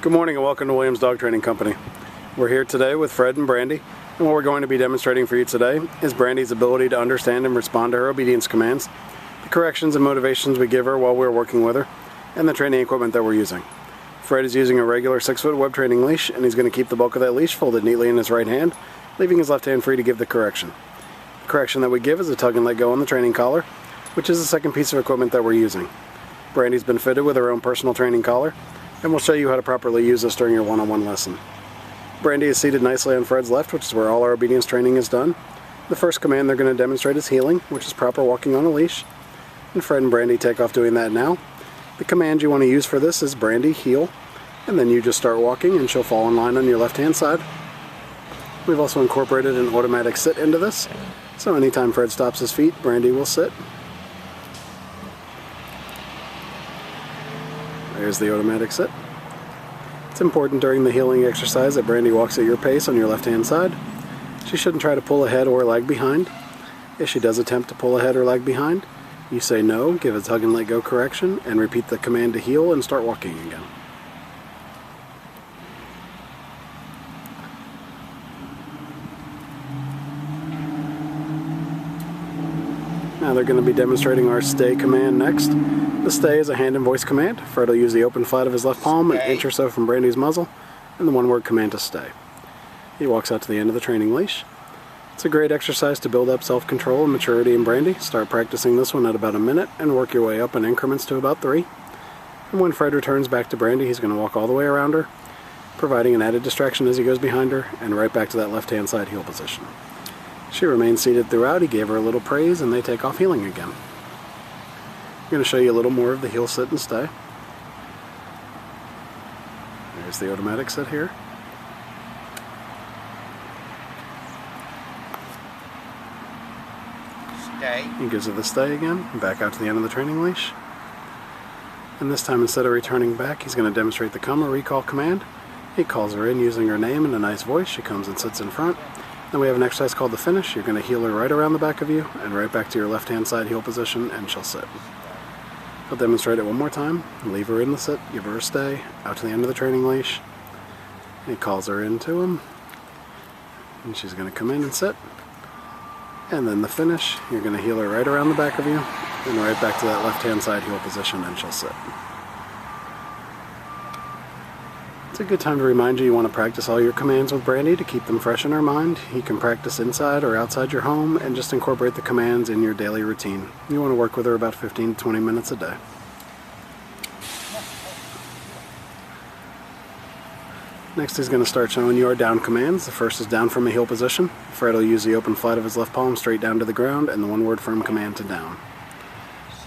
Good morning and welcome to Williams Dog Training Company. We're here today with Fred and Brandi, and what we're going to be demonstrating for you today is Brandi's ability to understand and respond to her obedience commands, the corrections and motivations we give her while we're working with her, and the training equipment that we're using. Fred is using a regular 6-foot web training leash, and he's going to keep the bulk of that leash folded neatly in his right hand, leaving his left hand free to give the correction. The correction that we give is a tug and let go on the training collar, which is the second piece of equipment that we're using. Brandi's been fitted with her own personal training collar, and we'll show you how to properly use this during your one-on-one lesson. Brandi is seated nicely on Fred's left, which is where all our obedience training is done. The first command they're going to demonstrate is heeling, which is proper walking on a leash. And Fred and Brandi take off doing that now. The command you want to use for this is Brandi, heel, and then you just start walking and she'll fall in line on your left-hand side. We've also incorporated an automatic sit into this, so anytime Fred stops his feet, Brandi will sit. There's the automatic sit. It's important during the heeling exercise that Brandi walks at your pace on your left-hand side. She shouldn't try to pull ahead or lag behind. If she does attempt to pull ahead or lag behind, you say no, give a tug and let go correction, and repeat the command to heel and start walking again. Now they're going to be demonstrating our stay command next. The stay is a hand and voice command. Fred will use the open flat of his left palm, an inch or so from Brandi's muzzle, and the one-word command to stay. He walks out to the end of the training leash. It's a great exercise to build up self-control and maturity in Brandi. Start practicing this one at about a minute and work your way up in increments to about 3. And when Fred returns back to Brandi, he's going to walk all the way around her, providing an added distraction as he goes behind her, and right back to that left-hand side heel position. She remains seated throughout. He gave her a little praise, and they take off heeling again. I'm going to show you a little more of the heel sit and stay. There's the automatic sit here. Stay. He gives her the stay again, and back out to the end of the training leash. And this time, instead of returning back, he's going to demonstrate the come or recall command. He calls her in using her name in a nice voice. She comes and sits in front. Then we have an exercise called the finish. You're going to heel her right around the back of you and right back to your left-hand side heel position, and she'll sit. I'll demonstrate it one more time. Leave her in the sit, give her a stay, out to the end of the training leash. He calls her into him, and she's going to come in and sit. And then the finish, you're going to heel her right around the back of you and right back to that left-hand side heel position, and she'll sit. It's a good time to remind you want to practice all your commands with Brandi to keep them fresh in her mind. You can practice inside or outside your home and just incorporate the commands in your daily routine. You want to work with her about 15 to 20 minutes a day. Next he's going to start showing you our down commands. The first is down from a heel position. Fred will use the open flat of his left palm straight down to the ground and the one-word firm command to down.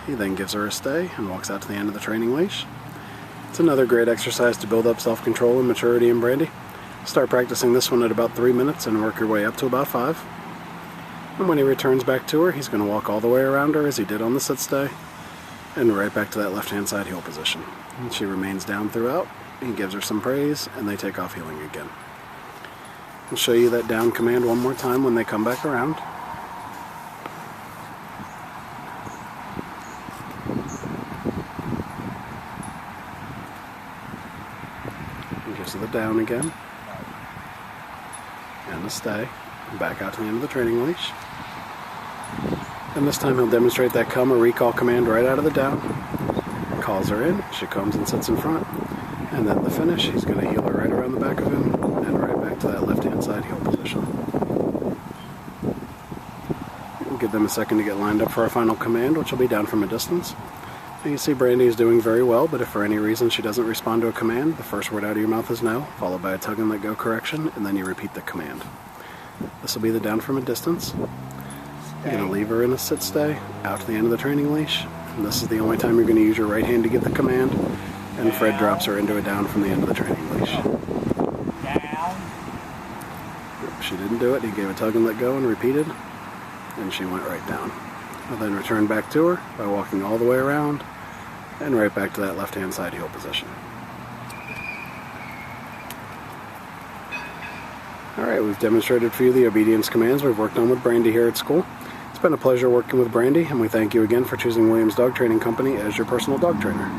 He then gives her a stay and walks out to the end of the training leash. It's another great exercise to build up self-control and maturity in Brandi. Start practicing this one at about 3 minutes and work your way up to about 5. And when he returns back to her, he's going to walk all the way around her as he did on the sit stay, and right back to that left-hand side heel position. And she remains down throughout. He gives her some praise, and they take off heeling again. I'll show you that down command one more time when they come back around. Gives her the down again, and the stay, back out to the end of the training leash. And this time he'll demonstrate that come or recall command right out of the down. Calls her in, she comes and sits in front, and then the finish, he's going to heel her right around the back of him and right back to that left-hand side heel position. We'll give them a second to get lined up for our final command, which will be down from a distance. You can see Brandi is doing very well, but if for any reason she doesn't respond to a command, the first word out of your mouth is no, followed by a tug and let go correction, and then you repeat the command. This will be the down from a distance. You're going to leave her in a sit stay, out to the end of the training leash, and this is the only time you're going to use your right hand to give the command, and Fred drops her into a down from the end of the training leash. Down. She didn't do it, he gave a tug and let go and repeated, and she went right down. I'll then return back to her by walking all the way around and right back to that left-hand side heel position. Alright, we've demonstrated for you the obedience commands we've worked on with Brandi here at school. It's been a pleasure working with Brandi, and we thank you again for choosing Williams Dog Training Company as your personal dog trainer.